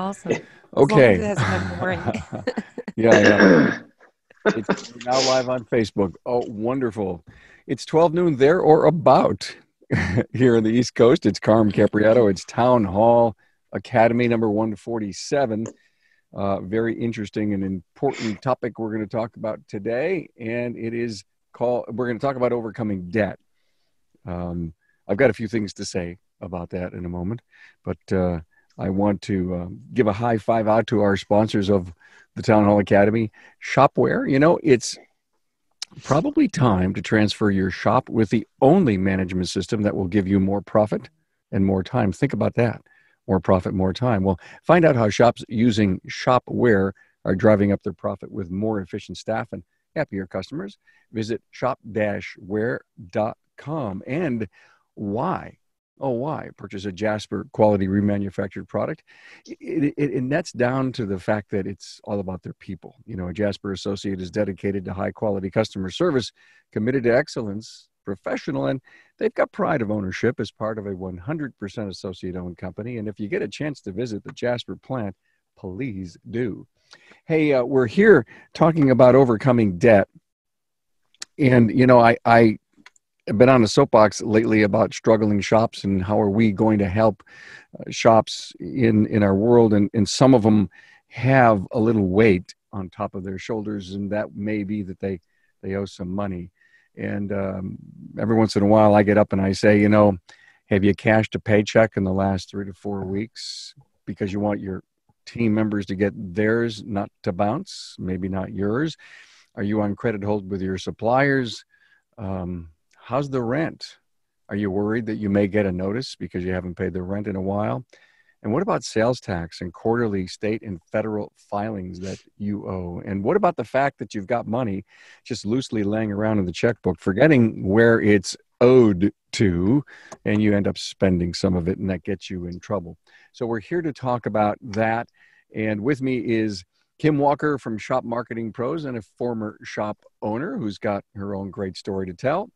Awesome. As long as it Okay. hasn't been boring. Yeah, I know. We're now live on Facebook. Oh, wonderful. It's 12 noon there or about here in the East Coast. It's Carm Capriato. It's Town Hall Academy number 147. Very interesting and important topic we're going to talk about today. And it is we're going to talk about overcoming debt. I've got a few things to say about that in a moment, but I want to give a high five out to our sponsors of the Town Hall Academy, Shopware. You know, it's probably time to transfer your shop with the only management system that will give you more profit and more time. Think about that. More profit, more time. Well, find out how shops using Shopware are driving up their profit with more efficient staff and happier customers. Visit shop-ware.com. And why? Oh, why? Purchase a Jasper quality remanufactured product. It nets down to the fact that it's all about their people. You know, a Jasper associate is dedicated to high quality customer service, committed to excellence, professional, and they've got pride of ownership as part of a 100% associate owned company. And if you get a chance to visit the Jasper plant, please do. Hey, we're here talking about overcoming debt. And, you know, I have been on a soapbox lately about struggling shops and how are we going to help shops in our world. And some of them have a little weight on top of their shoulders, and that may be that they owe some money. And every once in a while I get up and I say, you know, have you cashed a paycheck in the last 3 to 4 weeks because you want your team members to get theirs not to bounce, maybe not yours? Are you on credit hold with your suppliers? How's the rent? Are you worried that you may get a notice because you haven't paid the rent in a while? And what about sales tax and quarterly state and federal filings that you owe? And what about the fact that you've got money just loosely laying around in the checkbook, forgetting where it's owed to, and you end up spending some of it, and that gets you in trouble? So we're here to talk about that. And with me is Kim Walker from Shop Marketing Pros and a former shop owner who's got her own great story to tell.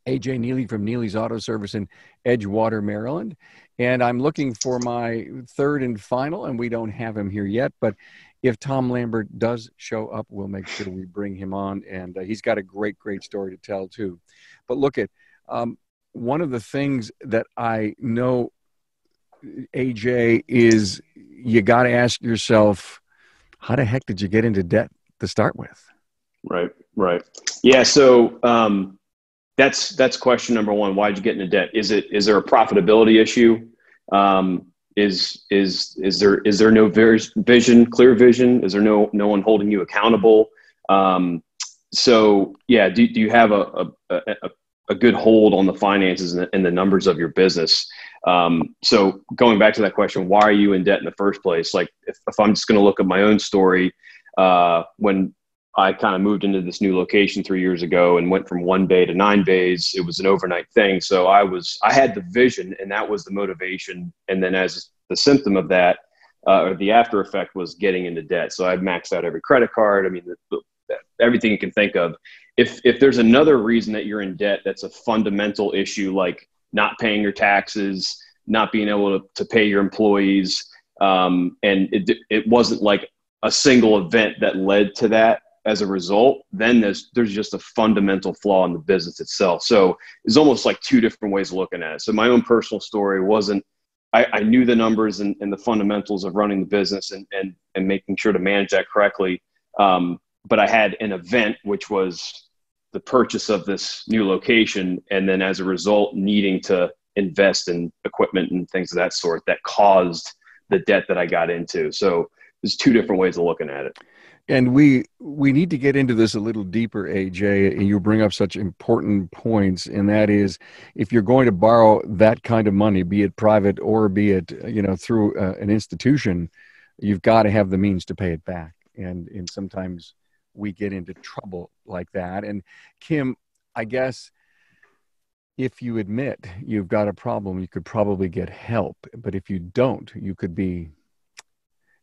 AJ Nealey from Nealey's Auto Service in Edgewater, Maryland. And I'm looking for my third and final, and we don't have him here yet. But if Tom Lambert does show up, we'll make sure we bring him on. And he's got a great, great story to tell, too. But look at one of the things that I know, AJ, is you got to ask yourself, how the heck did you get into debt to start with? Right. Yeah. So that's question number one. Why'd you get into debt? Is there a profitability issue? Is there no vision, clear vision? Is there no one holding you accountable? So yeah, do you have a good hold on the finances and the numbers of your business? So going back to that question, why are you in debt in the first place? Like if I'm just going to look at my own story, when I kind of moved into this new location 3 years ago and went from 1 bay to 9 bays. It was an overnight thing. So I had the vision, and that was the motivation. And then as the symptom of that, or the after effect, was getting into debt. So I've maxed out every credit card. I mean, everything you can think of. If there's another reason that you're in debt, that's a fundamental issue, like not paying your taxes, not being able to pay your employees. And it wasn't like a single event that led to that. As a result, then there's just a fundamental flaw in the business itself. So it's almost like two different ways of looking at it. So my own personal story wasn't, I knew the numbers and the fundamentals of running the business and making sure to manage that correctly. But I had an event, which was the purchase of this new location. And then as a result, needing to invest in equipment and things of that sort that caused the debt that I got into. So there's two different ways of looking at it. And we need to get into this a little deeper, AJ, and you bring up such important points, and that is, if you're going to borrow that kind of money, be it private or be it, through an institution, you've got to have the means to pay it back. And sometimes we get into trouble like that. And Kim, I guess if you admit you've got a problem, you could probably get help. But if you don't, you could be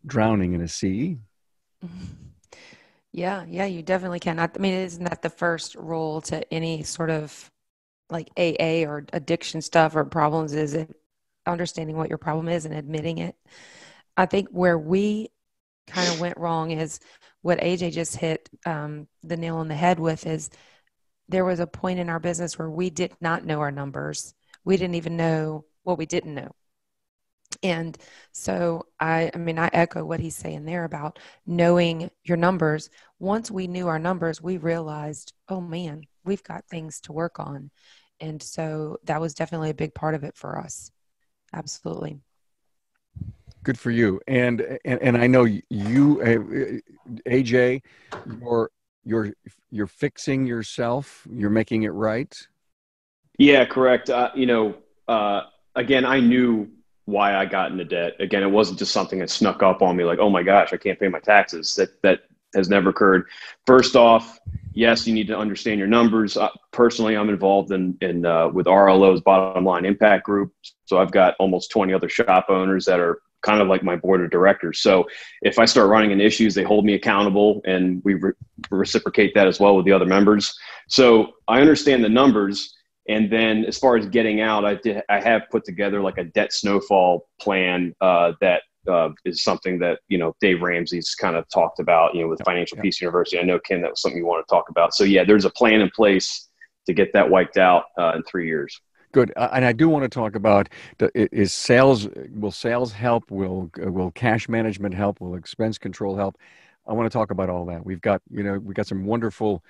drowning in a sea. Yeah, you definitely can. I mean, isn't that the first rule to any sort of like AA or addiction stuff or problems, is it understanding what your problem is and admitting it? I think where we kind of went wrong is what AJ just hit the nail on the head with is there was a point in our business where we did not know our numbers. We didn't even know what we didn't know. And so I mean, I echo what he's saying there about knowing your numbers. Once we knew our numbers, we realized, oh man, we've got things to work on. And so that was definitely a big part of it for us. Absolutely. Good for you. And I know you, AJ, you're fixing yourself. You're making it right. Yeah, correct. Again, I knew why I got into debt. Again, it wasn't just something that snuck up on me like, oh my gosh, I can't pay my taxes. That has never occurred. First off, yes, you need to understand your numbers. Personally, I'm involved in with RLO's Bottom Line Impact Group. So I've got almost 20 other shop owners that are kind of like my board of directors. So if I start running into issues, they hold me accountable, and we reciprocate that as well with the other members. So I understand the numbers. And then as far as getting out, I have put together like a debt snowfall plan that is something that, Dave Ramsey's kind of talked about, with Financial Peace University. I know, Ken, that was something you want to talk about. So yeah, there's a plan in place to get that wiped out in 3 years. Good. And I do want to talk about will sales help? Will cash management help? Will expense control help? I want to talk about all that. We've got some wonderful,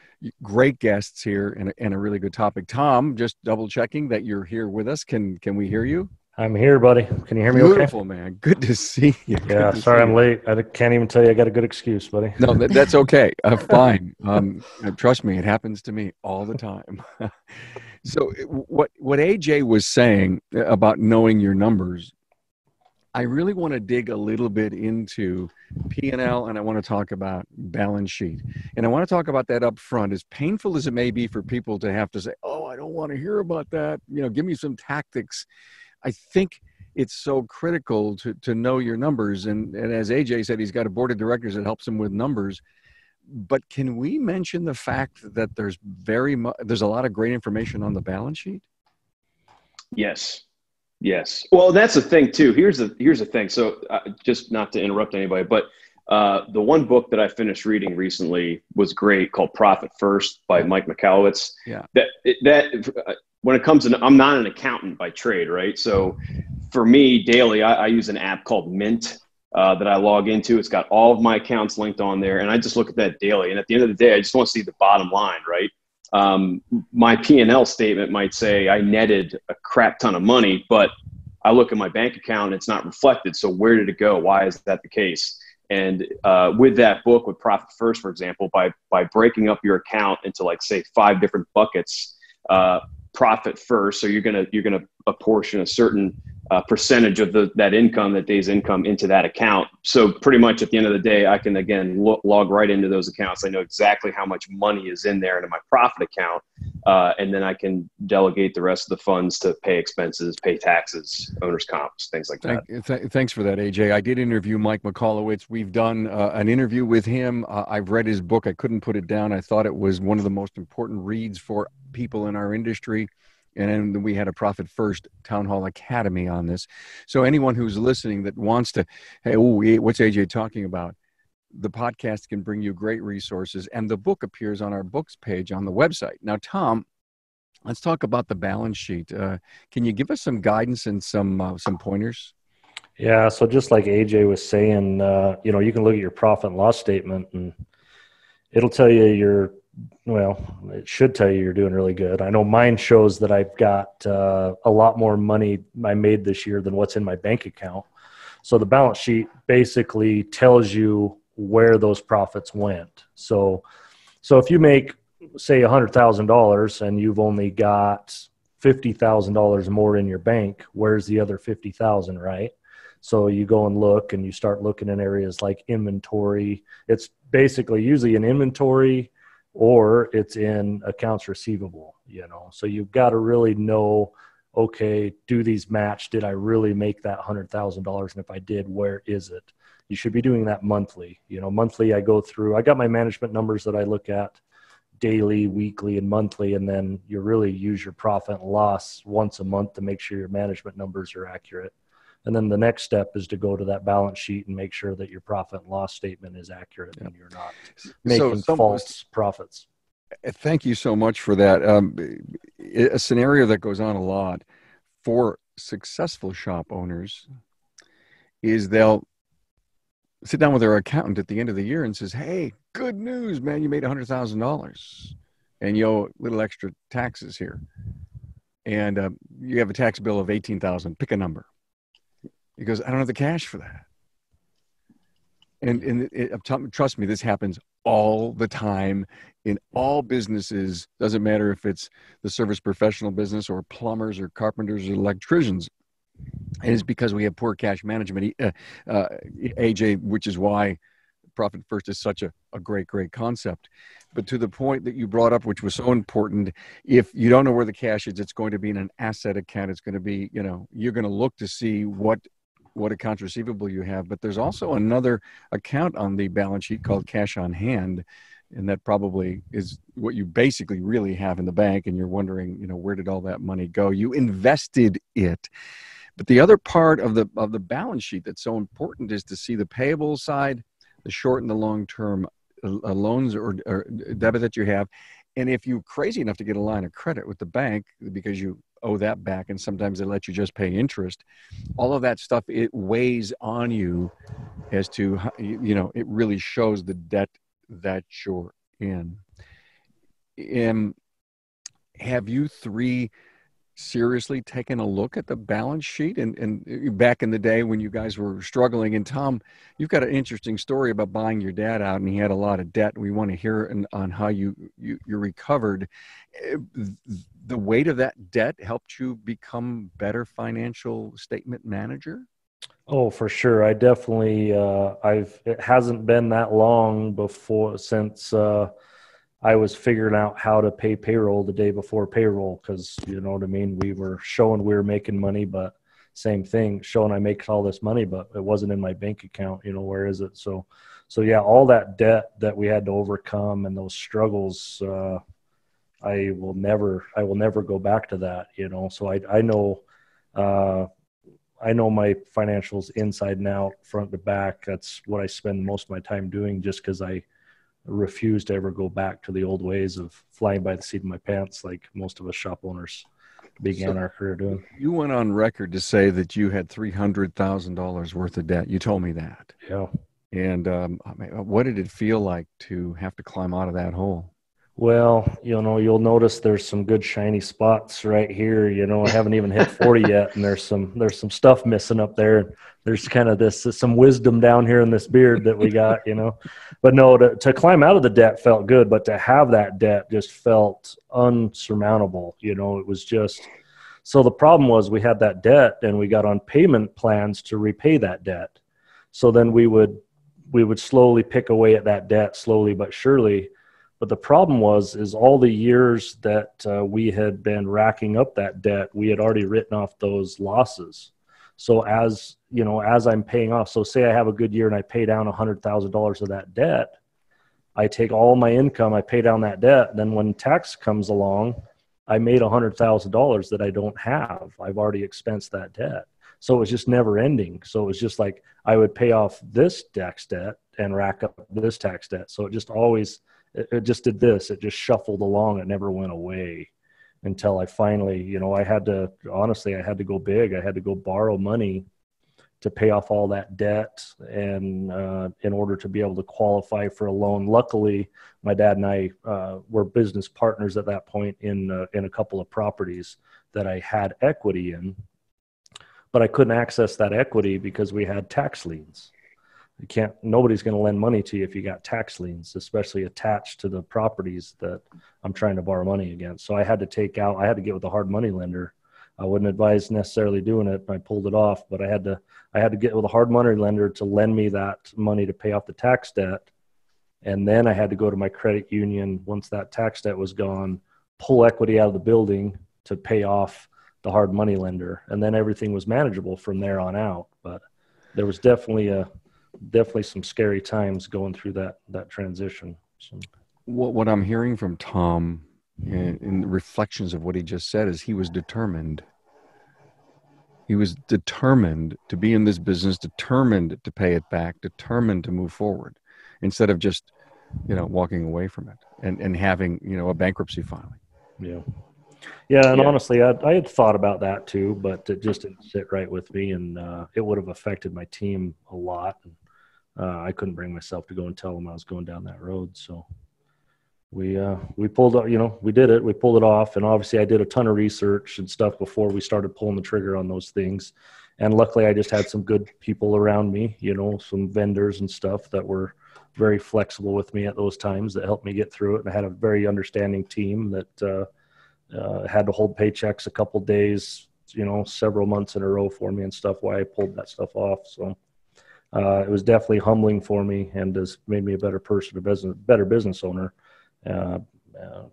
great guests here and a really good topic. Tom, just double checking that you're here with us. Can we hear you? I'm here, buddy. Can you hear me? Beautiful, okay? Man. Good to see you. Yeah, sorry I'm late. I can't even tell you I got a good excuse, buddy. No, that's okay. Fine. Trust me, it happens to me all the time. So what AJ was saying about knowing your numbers, I really want to dig a little bit into P&L, and I want to talk about balance sheet. And I want to talk about that up front. As painful as it may be for people to have to say, oh, I don't want to hear about that. Give me some tactics. I think it's so critical to know your numbers. And as AJ said, he's got a board of directors that helps him with numbers. But can we mention the fact that there's a lot of great information on the balance sheet? Yes. Well, that's the thing too. Here's the thing. So just not to interrupt anybody, but the one book that I finished reading recently was great, called Profit First by Mike Michalowicz. Yeah. That when it comes to, I'm not an accountant by trade, right? So for me daily, I use an app called Mint that I log into. It's got all of my accounts linked on there, and I just look at that daily. And at the end of the day, I just want to see the bottom line, right? My P&L statement might say I netted a crap ton of money, but I look at my bank account and it's not reflected. So where did it go? Why is that the case? And with that book, with Profit First, for example, by breaking up your account into, like, say, 5 different buckets, profit first. So you're gonna apportion a certain percentage of that income, that day's income, into that account. So pretty much at the end of the day, I can again log right into those accounts. I know exactly how much money is in there into my profit account, and then I can delegate the rest of the funds to pay expenses, pay taxes, owner's comps, things like that. Thanks for that, AJ. I did interview Mike Michalowicz. We've done an interview with him. I've read his book. I couldn't put it down. I thought it was one of the most important reads for people in our industry. And then we had a Profit First Town Hall Academy on this. So anyone who's listening that wants to, hey, what's AJ talking about? The podcast can bring you great resources, and the book appears on our books page on the website. Now, Tom, let's talk about the balance sheet. Can you give us some guidance and some pointers? Yeah, so just like AJ was saying, you can look at your profit and loss statement, and it'll tell you it should tell you you're doing really good. I know mine shows that I've got a lot more money I made this year than what's in my bank account. So the balance sheet basically tells you where those profits went. So if you make, say, $100,000 and you've only got $50,000 more in your bank, where's the other $50,000, right? So you go and look, and you start looking in areas like inventory. It's basically usually in inventory, or it's in accounts receivable, So you've got to really know, okay, do these match? Did I really make that $100,000? And if I did, where is it? You should be doing that monthly. Monthly I go through, I got my management numbers that I look at daily, weekly, and monthly, and then you really use your profit and loss once a month to make sure your management numbers are accurate. And then the next step is to go to that balance sheet and make sure that your profit and loss statement is accurate and you're not making false profits. Thank you so much for that. A scenario that goes on a lot for successful shop owners is they'll sit down with their accountant at the end of the year and says, "Hey, good news, man, you made $100,000 and you owe a little extra taxes here. And you have a tax bill of $18,000, pick a number." He goes, "I don't have the cash for that." And trust me, this happens all the time in all businesses. Doesn't matter if it's the service professional business or plumbers or carpenters or electricians. And it's because we have poor cash management, AJ, which is why Profit First is such a great concept. But to the point that you brought up, which was so important, if you don't know where the cash is, it's going to be in an asset account. It's going to be, you're going to look to see what accounts receivable you have. But there's also another account on the balance sheet called cash on hand. And that probably is what you basically really have in the bank. And you're wondering, where did all that money go? You invested it. But the other part of the balance sheet that's so important is to see the payable side, the short and the long-term loans or debit that you have. And if you're crazy enough to get a line of credit with the bank because you owe that back, and sometimes they let you just pay interest, all of that stuff, it weighs on you as to, it really shows the debt that you're in. And have you three seriously taken a look at the balance sheet and back in the day when you guys were struggling? And Tom, you've got an interesting story about buying your dad out, and he had a lot of debt. We want to hear on how you recovered. The weight of that debt helped you become better financial statement manager? Oh, for sure. I definitely, it hasn't been that long since I was figuring out how to pay payroll the day before payroll, because, you know what I mean? We were showing we were making money, but same thing, showing I make all this money, but it wasn't in my bank account, where is it? So yeah, all that debt that we had to overcome and those struggles, I will never go back to that, So I know my financials inside and out, front to back. That's what I spend most of my time doing, just because I refuse to ever go back to the old ways of flying by the seat of my pants like most of us shop owners began our career doing. You went on record to say that you had $300,000 worth of debt. You told me that. Yeah. And what did it feel like to have to climb out of that hole? Well, you'll notice there's some good shiny spots right here. I haven't even hit 40 yet, and there's some stuff missing up there. There's kind of some wisdom down here in this beard that we got, But no, to climb out of the debt felt good, but to have that debt just felt unsurmountable. It was just, so the problem was we had that debt and we got on payment plans to repay that debt. So then we would slowly pick away at that debt, slowly but surely. But the problem is all the years that we had been racking up that debt, we had already written off those losses. So as I'm paying off, so say I have a good year and I pay down $100,000 of that debt, I take all my income, I pay down that debt. Then when tax comes along, I made $100,000 that I don't have. I've already expensed that debt. So it was just never ending. So it was just like I would pay off this tax debt and rack up this tax debt. So it just always... It just did this. It just shuffled along. It never went away until I finally, I had to go big. I had to go borrow money to pay off all that debt and in order to be able to qualify for a loan. Luckily, my dad and I were business partners at that point in a couple of properties that I had equity in, but I couldn't access that equity because we had tax liens. Nobody's going to lend money to you if you got tax liens, especially attached to the properties that I'm trying to borrow money against. So I had to get with a hard money lender. I wouldn't advise necessarily doing it. I pulled it off, but I had to get with a hard money lender to lend me that money to pay off the tax debt. And then I had to go to my credit union once that tax debt was gone, pull equity out of the building to pay off the hard money lender. And then everything was manageable from there on out. But there was definitely some scary times going through that transition. So. What I'm hearing from Tom in the reflections of what he just said is he was determined. He was determined to be in this business, determined to pay it back, determined to move forward, instead of just, walking away from it and having, a bankruptcy filing. Yeah. Yeah. And Yeah. honestly, I had thought about that too, but it just didn't sit right with me, and it would have affected my team a lot. And I couldn't bring myself to go and tell them I was going down that road. So we pulled up, we did it, we pulled it off. And obviously I did a ton of research and stuff before we started pulling the trigger on those things. And luckily I just had some good people around me, some vendors and stuff that were very flexible with me at those times that helped me get through it. And I had a very understanding team that had to hold paychecks a couple days, several months in a row for me and stuff, why I pulled that stuff off. So it was definitely humbling for me and has made me a better person, better business owner.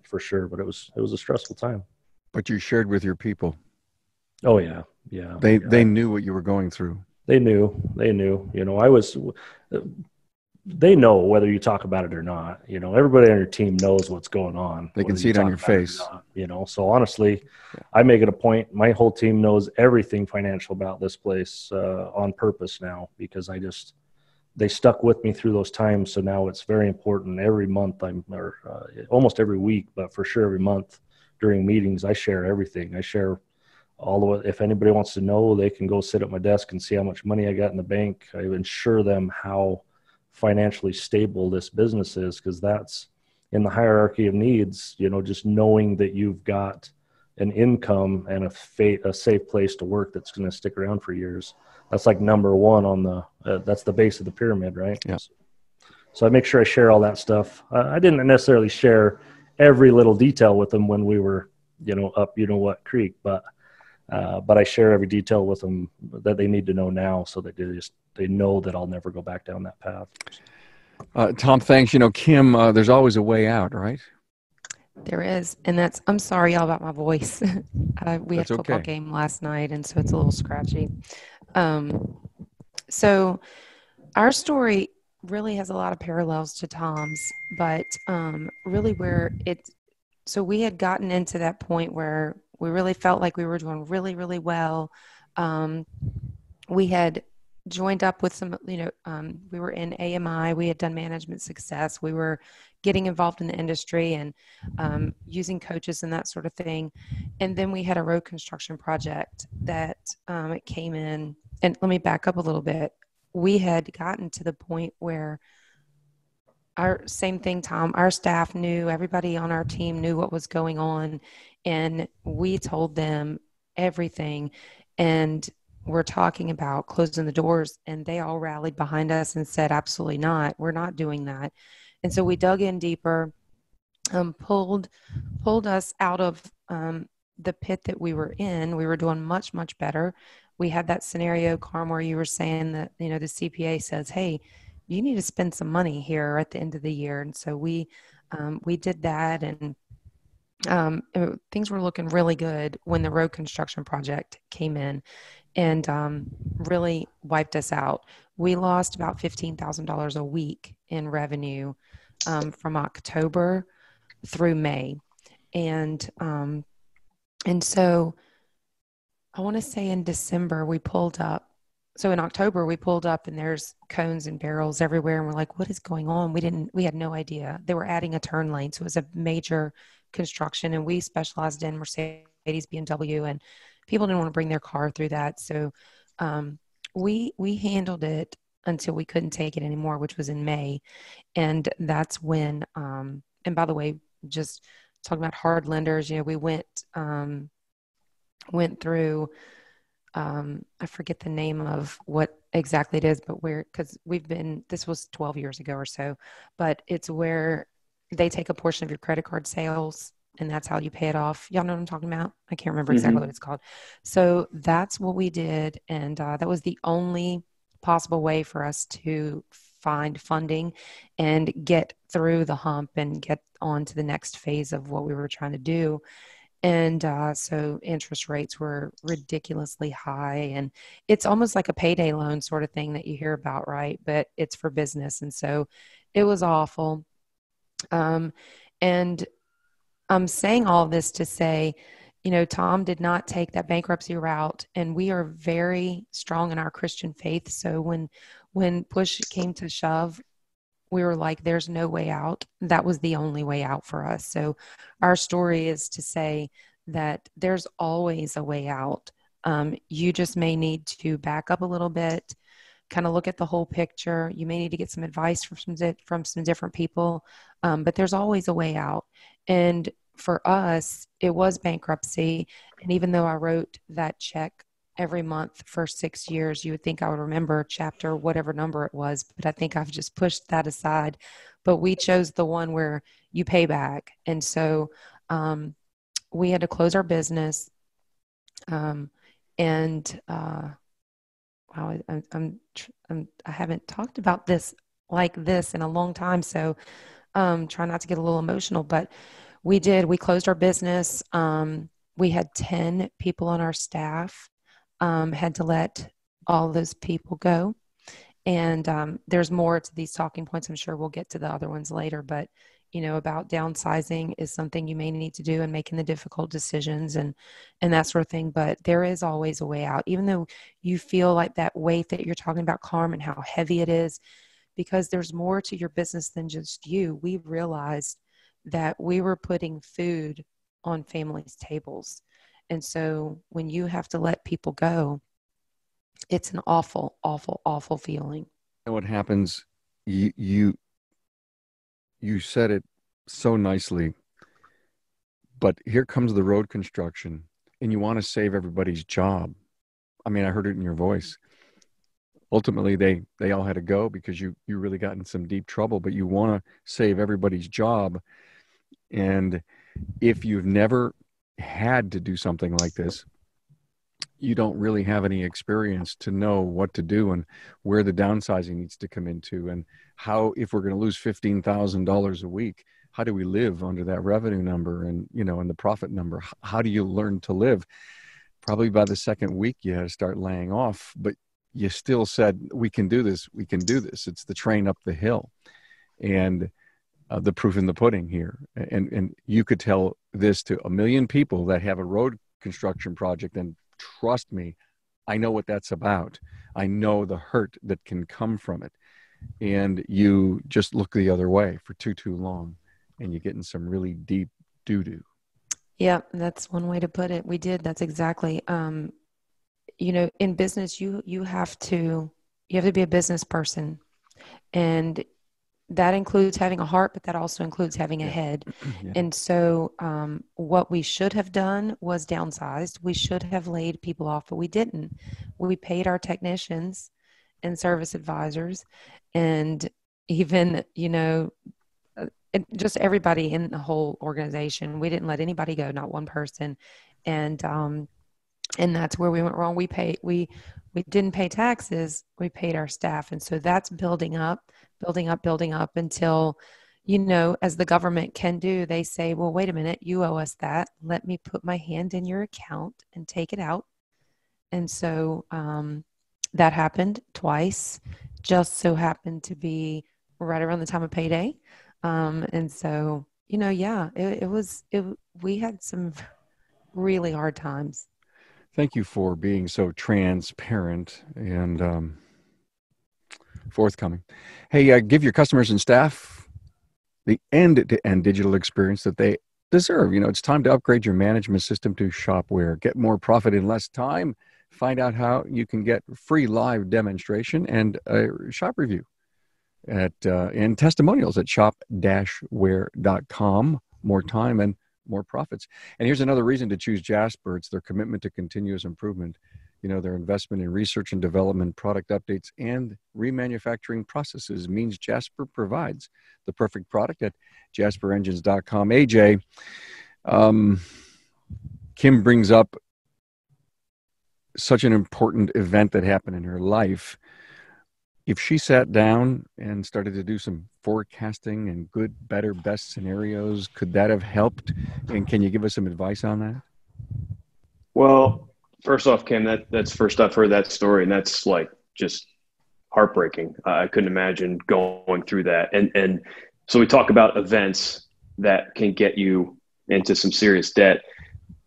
For sure, but it was a stressful time. But you shared with your people. Oh yeah. They knew what you were going through. They knew. They know whether you talk about it or not. Everybody on your team knows what's going on. They can see it on your face. So honestly, I make it a point. My whole team knows everything financial about this place on purpose now, because they stuck with me through those times. So now it's very important. Every month almost every week, but for sure every month during meetings, I share everything. I share all the way. If anybody wants to know, they can go sit at my desk and see how much money I got in the bank. I ensure them how financially stable this business is, because that's in the hierarchy of needs, just knowing that you've got an income and a safe place to work that's going to stick around for years. That's like number one on that's the base of the pyramid, right? Yeah. So I make sure I share all that stuff. I didn't necessarily share every little detail with them when we were, up, what creek, but I share every detail with them that they need to know now, so that they know that I'll never go back down that path. Tom, thanks. Kim, there's always a way out, right? There is. And I'm sorry, y'all, about my voice. We had a football okay. game last night, and so it's a little scratchy. So our story really has a lot of parallels to Tom's, but really so we had gotten into that point where we really felt like we were doing really, really well. We had joined up with some, we were in AMI, we had done management success, we were getting involved in the industry and using coaches and that sort of thing. And then we had a road construction project that it came in. And let me back up a little bit. We had gotten to the point where same thing, Tom, our staff knew, everybody on our team knew what was going on, and we told them everything. And we're talking about closing the doors, and they all rallied behind us and said, absolutely not. We're not doing that. And so we dug in deeper, pulled us out of the pit that we were in. We were doing much, much better. We had that scenario, Carm, where you were saying that, the CPA says, hey, you need to spend some money here at the end of the year. And so we did that, and things were looking really good when the road construction project came in and really wiped us out. We lost about $15,000 a week in revenue from October through May. And so I want to say in December we pulled up. So in October we pulled up, and there's cones and barrels everywhere, and we're like, what is going on? We had no idea. They were adding a turn lane. So it was a major construction, and we specialized in Mercedes, BMW, and people didn't want to bring their car through that. So we handled it until we couldn't take it anymore, which was in May. And that's when, and by the way, just talking about hard lenders, we went through, I forget the name of what exactly it is, but because this was 12 years ago or so, but it's where they take a portion of your credit card sales, and that's how you pay it off. Y'all know what I'm talking about? I can't remember exactly what it's called. So that's what we did. And that was the only possible way for us to find funding and get through the hump and get on to the next phase of what we were trying to do. And so interest rates were ridiculously high, and it's almost like a payday loan sort of thing that you hear about, right? But it's for business. And so it was awful. And I'm saying all this to say, Tom did not take that bankruptcy route, and we are very strong in our Christian faith. So when push came to shove, we were like, there's no way out. That was the only way out for us. So our story is to say that there's always a way out. You just may need to back up a little bit, kind of look at the whole picture. You may need to get some advice from some different people, but there's always a way out. And for us, it was bankruptcy. And even though I wrote that check every month for 6 years, you would think I would remember chapter, whatever number it was, but I think I've just pushed that aside. But we chose the one where you pay back. And so we had to close our business. Wow, I haven't talked about this like this in a long time. So try not to get a little emotional, but we closed our business. We had 10 people on our staff, had to let all those people go. And there's more to these talking points. I'm sure we'll get to the other ones later, but about downsizing is something you may need to do and making the difficult decisions and that sort of thing. But there is always a way out, even though you feel like that weight that you're talking about, Carmen, how heavy it is, because there's more to your business than just you. We realized that we were putting food on families' tables. And so when you have to let people go, it's an awful, awful, awful feeling. And what happens, you said it so nicely, but here comes the road construction and you want to save everybody's job. I mean, I heard it in your voice. Ultimately, they all had to go because you really got in some deep trouble, but you want to save everybody's job. And if you've never had to do something like this, you don't really have any experience to know what to do and where the downsizing needs to come into, and how, if we're going to lose $15,000 a week, how do we live under that revenue number and, and the profit number? How do you learn to live? Probably by the second week, you had to start laying off, but you still said, we can do this. We can do this. It's the train up the hill, and the proof in the pudding here. And you could tell this to a million people that have a road construction project, and trust me, I know what that's about. I know the hurt that can come from it. And you just look the other way for too long, and you get in some really deep doo-doo. Yeah, that's one way to put it. We did. That's exactly. In business, you have to be a business person, and that includes having a heart, but that also includes having a head. Yeah. And so what we should have done was downsized. We should have laid people off, but we didn't. We paid our technicians and service advisors, and even, just everybody in the whole organization. We didn't let anybody go, not one person. And that's where we went wrong. We didn't pay taxes. We paid our staff. And so that's building up until, as the government can do, they say, well, wait a minute, you owe us that. Let me put my hand in your account and take it out. And so that happened twice, just so happened to be right around the time of payday. And so, we had some really hard times. Thank you for being so transparent and forthcoming. Hey, give your customers and staff the end-to-end digital experience that they deserve. It's time to upgrade your management system to Shopware. Get more profit in less time. Find out how you can get free live demonstration and a shop review and testimonials at shop-ware.com. More time and more profits. And here's another reason to choose Jasper. It's their commitment to continuous improvement. Their investment in research and development, product updates, and remanufacturing processes means Jasper provides the perfect product at jasperengines.com. AJ, Kim brings up such an important event that happened in her life. If she sat down and started to do some forecasting and good, better, best scenarios, could that have helped? And can you give us some advice on that? Well, first off, Kim, that's first I've heard that story, and that's like just heartbreaking. I couldn't imagine going through that. And so we talk about events that can get you into some serious debt.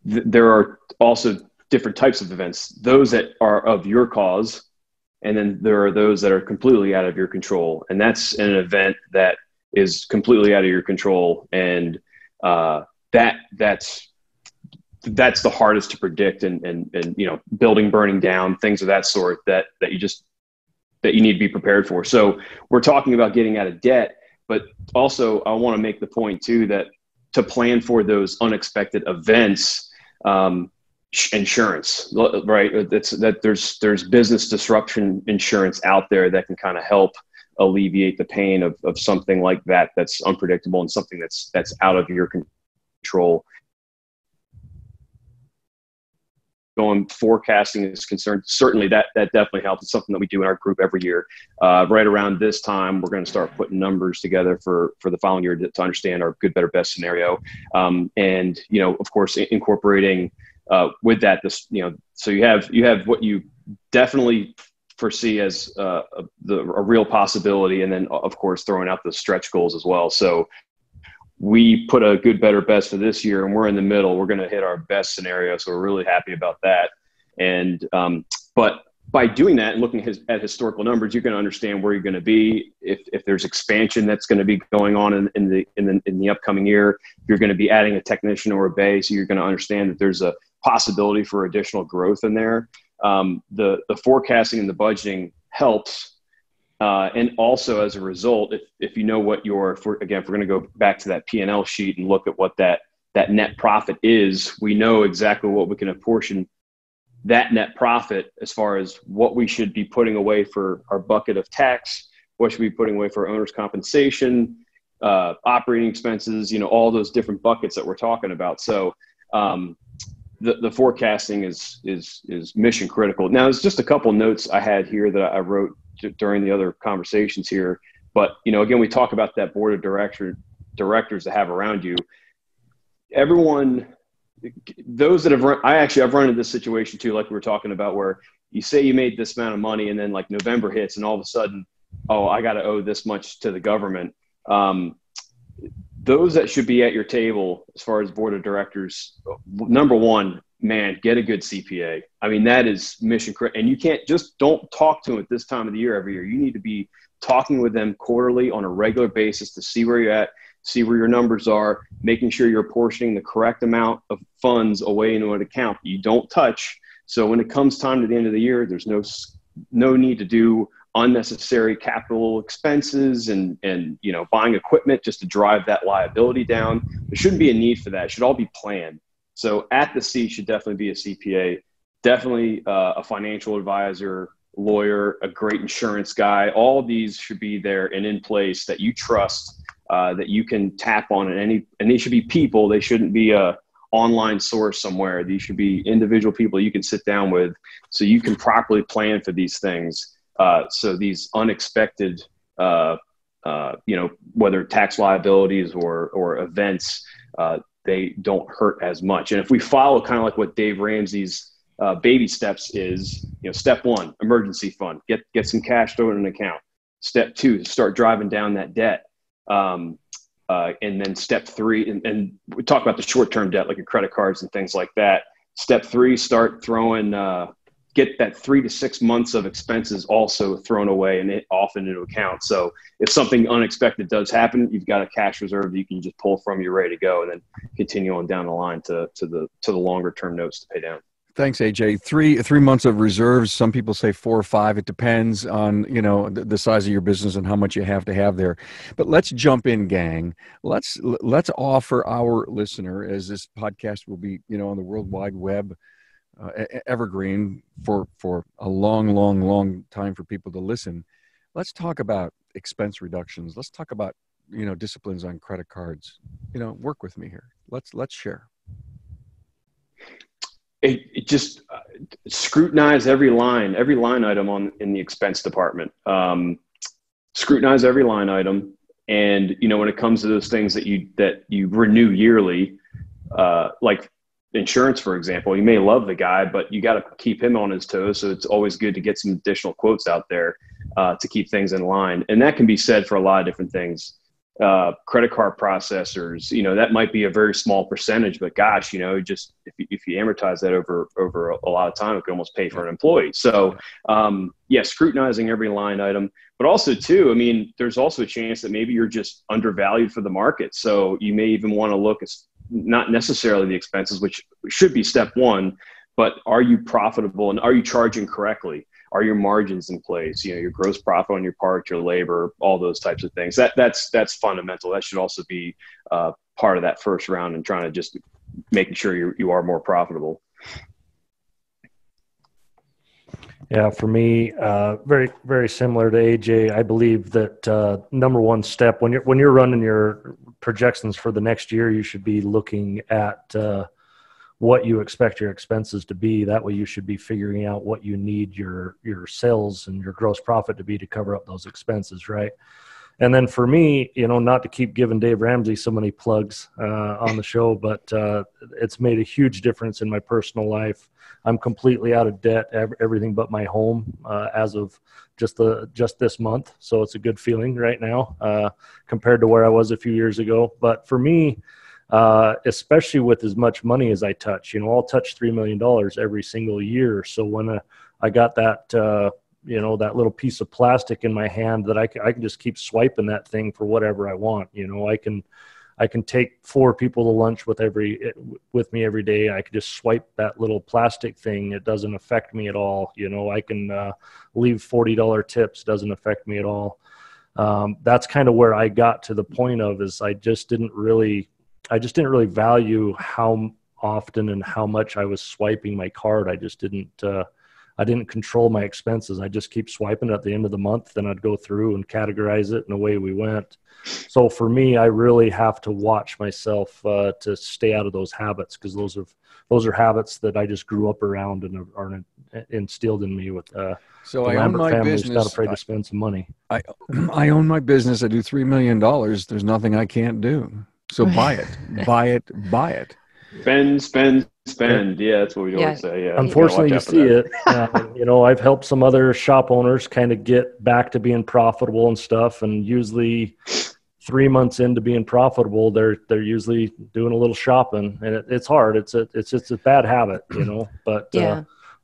there are also different types of events, those that are of your cause, and then there are those that are completely out of your control. And that's an event that is completely out of your control. And that's the hardest to predict, and building burning down, things of that sort that you need to be prepared for. So we're talking about getting out of debt, but also I want to make the point too, that to plan for those unexpected events, insurance, right? There's business disruption insurance out there that can kind of help alleviate the pain of something like that, that's unpredictable and something that's out of your control. Going forecasting is concerned, certainly that definitely helps. It's something that we do in our group every year. Right around this time, we're going to start putting numbers together for the following year to understand our good, better, best scenario. And of course, incorporating with that, so you have what you definitely foresee as a real possibility, and then of course throwing out the stretch goals as well. So we put a good, better, best for this year, and we're in the middle. We're going to hit our best scenario, so we're really happy about that. And but by doing that and looking at historical numbers, you're going to understand where you're going to be. If there's expansion that's going to be going on in the upcoming year, you're going to be adding a technician or a bay, so you're going to understand that there's a possibility for additional growth in there. The forecasting and the budgeting helps. And also as a result, if you know what if we're going to go back to that P&L sheet and look at what that net profit is, we know exactly what we can apportion that net profit as far as what we should be putting away for our bucket of tax, what should we be putting away for owner's compensation, operating expenses, all those different buckets that we're talking about. So the forecasting is mission critical. Now, there's just a couple notes I had here that I wrote during the other conversations here. But, again, we talk about that board of directors to have around you. Everyone, those that have run, I've run into this situation too, like we were talking about, where you say you made this amount of money and then like November hits and all of a sudden, I got to owe this much to the government. Those that should be at your table as far as board of directors, number one, man, get a good CPA. I mean, that is mission critical. And you don't talk to them at this time of the year every year. You need to be talking with them quarterly on a regular basis to see where you're at, see where your numbers are, making sure you're apportioning the correct amount of funds away into an account that you don't touch. So when it comes time to the end of the year, there's no need to do unnecessary capital expenses and buying equipment just to drive that liability down. There shouldn't be a need for that. It should all be planned. So at the seat should definitely be a CPA, definitely a financial advisor, lawyer, a great insurance guy. All these should be there and in place that you trust, that you can tap on and these should be people. They shouldn't be a online source somewhere. These should be individual people you can sit down with so you can properly plan for these things. So these unexpected, whether tax liabilities or events, they don't hurt as much. And if we follow kind of like what Dave Ramsey's baby steps is, step one, emergency fund, get some cash thrown in an account. Step two, start driving down that debt. And then step three, and we talk about the short-term debt, like your credit cards and things like that. Step three, start throwing, get that 3 to 6 months of expenses also thrown away and often into account. So if something unexpected does happen, you've got a cash reserve that you can just pull from, you're ready to go, and then continue on down the line to the longer term notes to pay down. Thanks, AJ. Three months of reserves. Some people say 4 or 5. It depends on, the size of your business and how much you have to have there. But let's jump in, gang. Let's offer our listener, as this podcast will be, on the World Wide Web, evergreen for a long time for people to listen. Let's talk about expense reductions. Let's talk about, disciplines on credit cards. Work with me here. Let's share. It just scrutinize every line item in the expense department. Scrutinize every line item. And, when it comes to those things that you renew yearly, like insurance, for example, you may love the guy, but you got to keep him on his toes. So it's always good to get some additional quotes out there to keep things in line. And that can be said for a lot of different things. credit card processors, that might be a very small percentage, but gosh, just if you amortize that over a lot of time, it could almost pay for an employee. So, scrutinizing every line item, but also too, there's also a chance that maybe you're just undervalued for the market. So you may even want to look at not necessarily the expenses, which should be step one, but are you profitable and are you charging correctly? Are your margins in place? Your gross profit on your part, your labor, all those types of things. That's fundamental. That should also be part of that first round and trying to just making sure you are more profitable. Yeah, for me, very, very similar to AJ. I believe that number one step when you're running your projections for the next year, you should be looking at what you expect your expenses to be. That way you should be figuring out what you need your sales and your gross profit to be to cover up those expenses, right? And then for me, not to keep giving Dave Ramsey so many plugs on the show, but it's made a huge difference in my personal life. I'm completely out of debt, everything but my home as of just this month. So it's a good feeling right now compared to where I was a few years ago. But for me, especially with as much money as I touch, I'll touch $3 million every single year. So when I got that, that little piece of plastic in my hand that I can just keep swiping that thing for whatever I want. I can take 4 people to lunch with me every day. I can just swipe that little plastic thing. It doesn't affect me at all. I can leave $40 tips. Doesn't affect me at all. That's kind of where I got to the point of is I just didn't really value how often and how much I was swiping my card. I didn't control my expenses. I just keep swiping at the end of the month. Then I'd go through and categorize it and away we went. So for me, I really have to watch myself to stay out of those habits because those are habits that I just grew up around and are instilled in me with so the I own Lambert my family business. who's not afraid to spend some money. I own my business. I do $3 million. There's nothing I can't do. So buy it. Spend. Yeah, that's what we always say. Yeah. Unfortunately, you see it. I've helped some other shop owners kind of get back to being profitable and stuff. And usually 3 months into being profitable, they're usually doing a little shopping, and it's hard. It's just a bad habit, But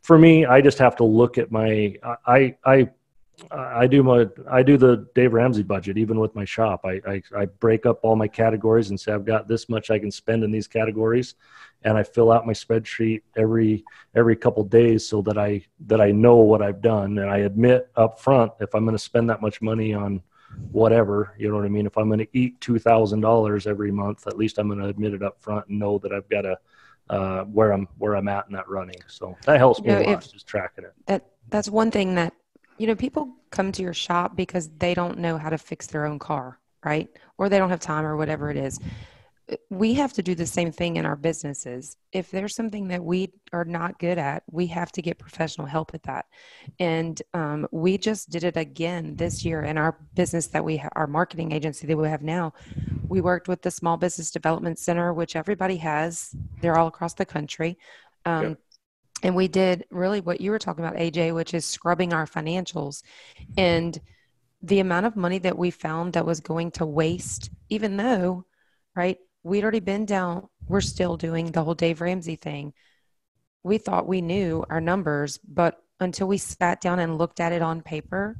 for me, I just have to look at I do the Dave Ramsey budget, even with my shop. I break up all my categories and say, I've got this much I can spend in these categories. And I fill out my spreadsheet every couple of days so that I know what I've done. And I admit up front, if I'm going to spend that much money on whatever, you know what I mean? If I'm going to eat $2,000 every month, at least I'm going to admit it up front and know that I've got to, where I'm at in that running. So that helps me a lot, just tracking it. That's one thing that, people come to your shop because they don't know how to fix their own car, right? Or they don't have time or whatever it is. We have to do the same thing in our businesses. If there's something that we are not good at, we have to get professional help at that. And we just did it again this year in our business that our marketing agency that we have now. We worked with the Small Business Development Center, which everybody has. They're all across the country. And we did really what you were talking about, AJ, which is scrubbing our financials. And the amount of money that we found that was going to waste, even though, right, we'd already been down, we're still doing the whole Dave Ramsey thing. We thought we knew our numbers, but until we sat down and looked at it on paper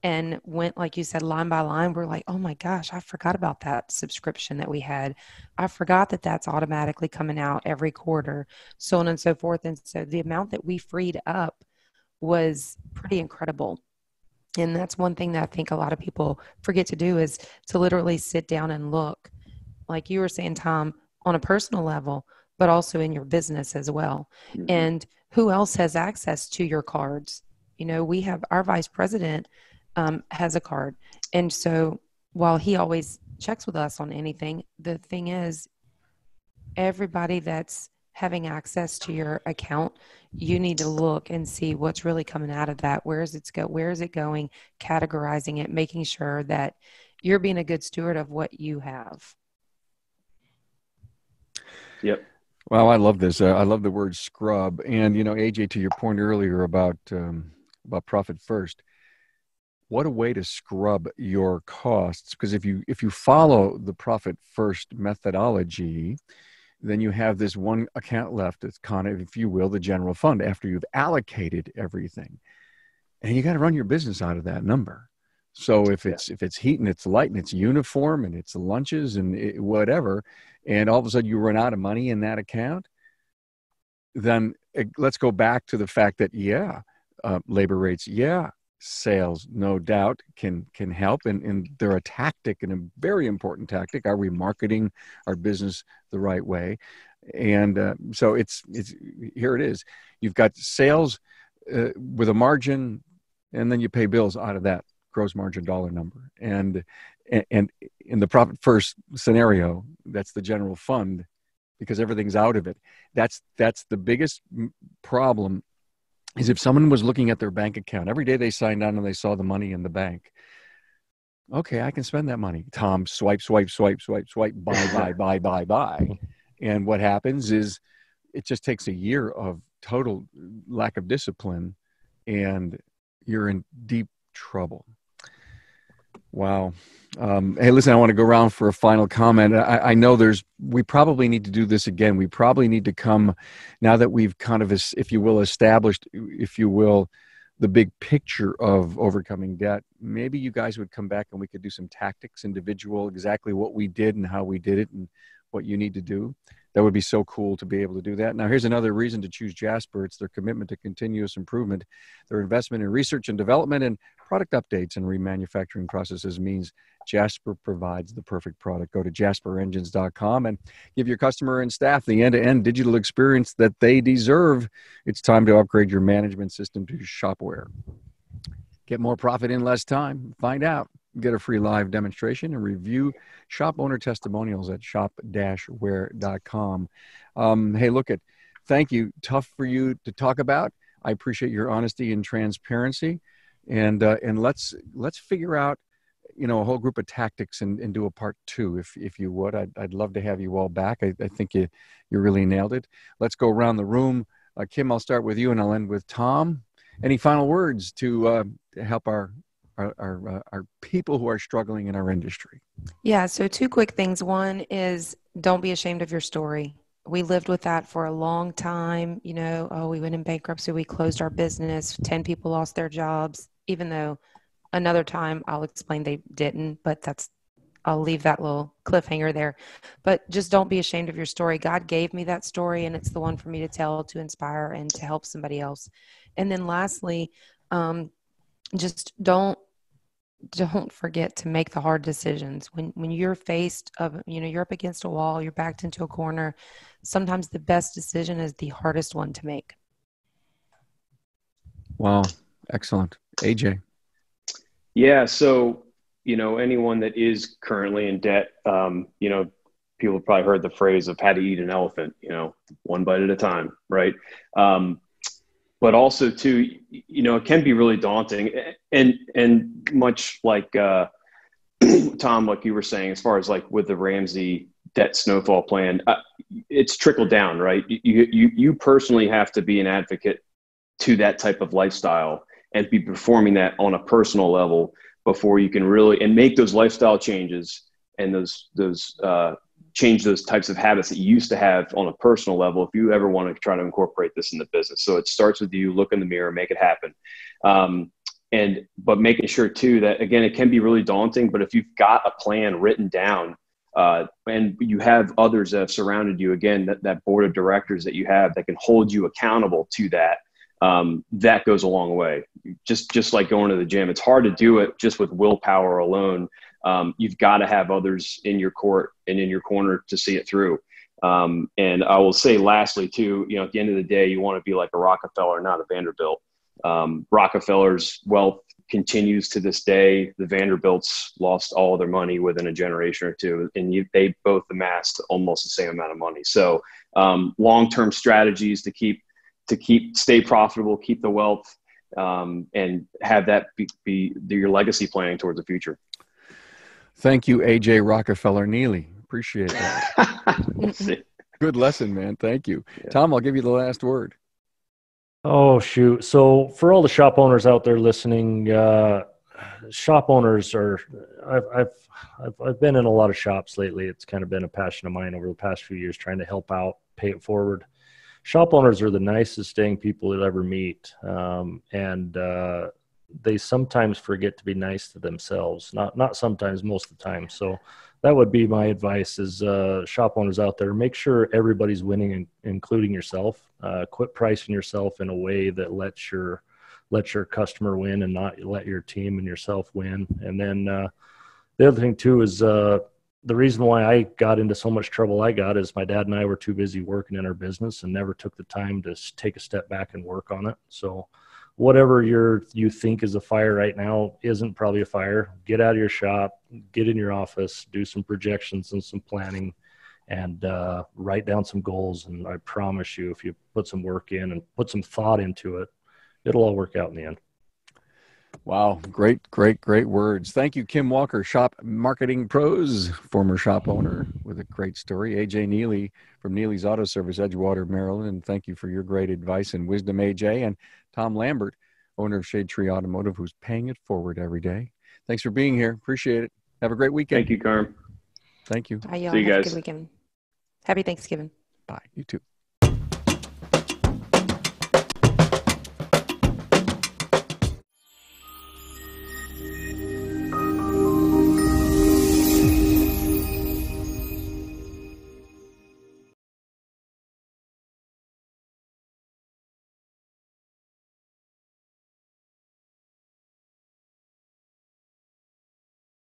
and went, like you said, line by line, we're like, oh my gosh, I forgot about that subscription that we had. I forgot that that's automatically coming out every quarter, so on and so forth. And so the amount that we freed up was pretty incredible. And that's one thing that I think a lot of people forget to do is to literally sit down and look, like you were saying, Tom, on a personal level, but also in your business as well. Mm-hmm. And who else has access to your cards? We have our vice president has a card. And so while he always checks with us on anything, the thing is, everybody that's having access to your account, you need to look and see what's really coming out of that. Where is it going, categorizing it, making sure that you're being a good steward of what you have. Yep. Well, I love this. I love the word scrub. And, AJ, to your point earlier about profit first, what a way to scrub your costs. Because if you follow the profit first methodology, then you have this one account left. It's kind of, if you will, the general fund after you've allocated everything. And you got to run your business out of that number. So if it's heat and it's light and it's uniform and it's lunches and whatever, and all of a sudden you run out of money in that account, then let's go back to the fact that, labor rates, sales, no doubt, can help. And they're a tactic, and a very important tactic. Are we marketing our business the right way? And so it's here it is. You've got sales with a margin, and then you pay bills out of that gross margin dollar number. And in the profit first scenario, that's the general fund, because everything's out of it. That's the biggest problem, is if someone was looking at their bank account every day they signed on and they saw the money in the bank. Okay, I can spend that money. Tom, swipe, buy. And what happens is it just takes a year of total lack of discipline, and you're in deep trouble. Wow. Hey, listen, I want to go around for a final comment. I know we probably need to do this again. We probably need to come, now that we've kind of, if you will, established, if you will, the big picture of overcoming debt. Maybe you guys would come back and we could do some tactics, individual, exactly what we did and how we did it and what you need to do. That would be so cool to be able to do that. Now, here's another reason to choose Jasper. It's their commitment to continuous improvement. Their investment in research and development and product updates and remanufacturing processes means Jasper provides the perfect product. Go to jasperengines.com and give your customer and staff the end-to-end digital experience that they deserve. It's time to upgrade your management system to Shopware. Get more profit in less time. Find out. Get a free live demonstration and review shop owner testimonials at shop-ware.com. Hey, thank you. Tough for you to talk about. I appreciate your honesty and transparency. And let's figure out, a whole group of tactics and do a part 2, if you would. I'd love to have you all back. I think you really nailed it. Let's go around the room. Kim, I'll start with you and I'll end with Tom. Any final words to help our people who are struggling in our industry? Yeah, so 2 quick things. One is, don't be ashamed of your story. We lived with that for a long time. We went in bankruptcy, we closed our business, 10 people lost their jobs, even though another time I'll explain they didn't, but I'll leave that little cliffhanger there. But just don't be ashamed of your story. God gave me that story, and it's the one for me to tell, to inspire, and to help somebody else. And then lastly, just don't forget to make the hard decisions. When you're faced you're up against a wall, you're backed into a corner, sometimes the best decision is the hardest one to make. Wow. Excellent. AJ. Yeah. So, anyone that is currently in debt, people have probably heard the phrase of how to eat an elephant, one bite at a time. Right. But also too, it can be really daunting, and much like Tom, like you were saying, as far as like with the Ramsey debt snowfall plan, it's trickled down, right? You personally have to be an advocate to that type of lifestyle and be performing that on a personal level before you can really and make those lifestyle changes and those change those types of habits that you used to have on a personal level if you ever want to try to incorporate this in the business. So it starts with you, look in the mirror, make it happen. But making sure too that, again, it can be really daunting, but if you've got a plan written down and you have others that have surrounded you, again, that board of directors that you have that can hold you accountable to that, that goes a long way. Just like going to the gym, it's hard to do it just with willpower alone. You've got to have others in your court and in your corner to see it through. And I will say lastly too, at the end of the day, you want to be like a Rockefeller, not a Vanderbilt. Rockefeller's wealth continues to this day. The Vanderbilts lost all their money within a generation or two, and they both amassed almost the same amount of money. So long-term strategies to stay profitable, keep the wealth, and have that be your legacy planning towards the future. Thank you, AJ Rockefeller Nealey. Appreciate that. Good lesson, man. Thank you. Yeah. Tom, I'll give you the last word. Oh, shoot. So for all the shop owners out there listening, shop owners are, I've been in a lot of shops lately. It's kind of been a passion of mine over the past few years, trying to help out, pay it forward. Shop owners are the nicest dang people you'll ever meet. And they sometimes forget to be nice to themselves. Not sometimes, most of the time. So that would be my advice is shop owners out there, make sure everybody's winning, including yourself. Quit pricing yourself in a way that lets your customer win and not let your team and yourself win. And then the other thing too is the reason why I got into so much trouble I got is my dad and I were too busy working in our business and never took the time to take a step back and work on it. So whatever you think is a fire right now isn't probably a fire. Get out of your shop, get in your office, do some projections and some planning, and write down some goals. And I promise you, if you put some work in and put some thought into it, it'll all work out in the end. Wow. Great words. Thank you, Kim Walker, Shop Marketing Pros, former shop owner with a great story. AJ Nealey from Nealey's Auto Service, Edgewater, Maryland. And thank you for your great advice and wisdom, AJ. And Tom Lambert, owner of Shadetree Automotive, who's paying it forward every day. Thanks for being here. Appreciate it. Have a great weekend. Thank you, Carm. Thank you. Bye, y'all. See you Have a guys. good weekend. Happy Thanksgiving. Bye. You too.